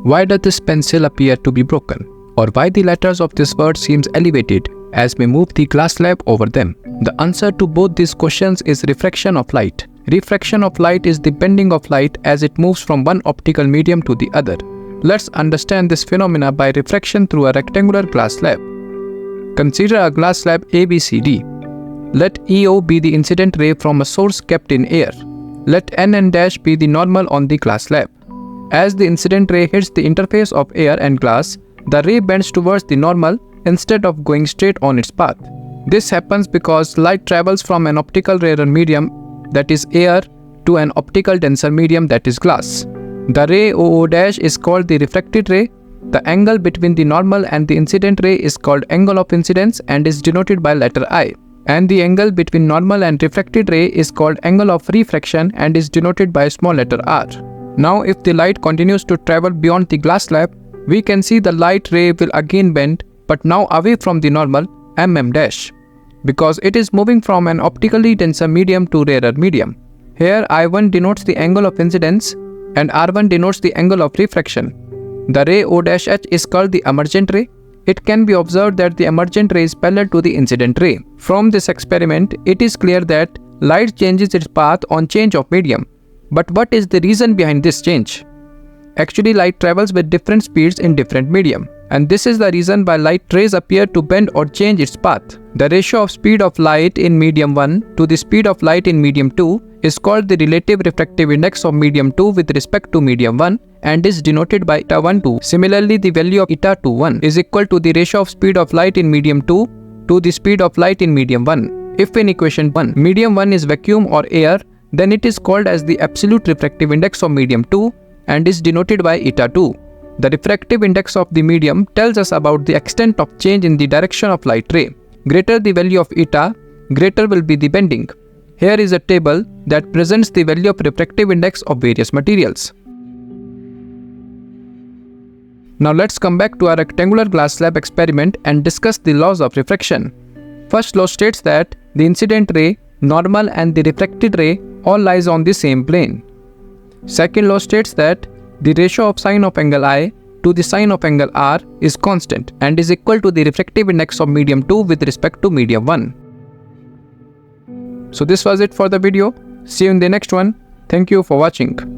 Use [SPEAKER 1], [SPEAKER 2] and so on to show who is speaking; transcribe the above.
[SPEAKER 1] Why does this pencil appear to be broken? Or why the letters of this word seems elevated as we move the glass slab over them? The answer to both these questions is refraction of light. Refraction of light is the bending of light as it moves from one optical medium to the other. Let's understand this phenomena by refraction through a rectangular glass slab. Consider a glass slab ABCD. Let EO be the incident ray from a source kept in air. Let NN' be the normal on the glass slab. As the incident ray hits the interface of air and glass, the ray bends towards the normal instead of going straight on its path. This happens because light travels from an optical rarer medium, that is air, to an optical denser medium, that is glass. The ray OO' is called the refracted ray. The angle between the normal and the incident ray is called angle of incidence and is denoted by letter I. And the angle between normal and refracted ray is called angle of refraction and is denoted by small letter r. Now if the light continues to travel beyond the glass slab, we can see the light ray will again bend, but now away from the normal mm', because it is moving from an optically denser medium to rarer medium. Here I1 denotes the angle of incidence and R1 denotes the angle of refraction. The ray O'(H) is called the emergent ray. It can be observed that the emergent ray is parallel to the incident ray. From this experiment, it is clear that light changes its path on change of medium. But what is the reason behind this change? Actually, light travels with different speeds in different medium, and this is the reason why light rays appear to bend or change its path. The ratio of speed of light in medium 1 to the speed of light in medium 2 is called the relative refractive index of medium 2 with respect to medium 1 and is denoted by eta1 Similarly, the value of eta21 is equal to the ratio of speed of light in medium 2 to the speed of light in medium 1. If in equation 1, medium 1 is vacuum or air, then it is called as the absolute refractive index of medium 2 and is denoted by eta2. The refractive index of the medium tells us about the extent of change in the direction of light ray. Greater the value of eta, greater will be the bending. Here is a table that presents the value of refractive index of various materials. Now let's come back to our rectangular glass slab experiment and discuss the laws of refraction. First law states that the incident ray, normal and the refracted ray all lies on the same plane. Second law states that the ratio of sine of angle I to the sine of angle R is constant and is equal to the refractive index of medium 2 with respect to medium 1. So this was it for the video. See you in the next one. Thank you for watching.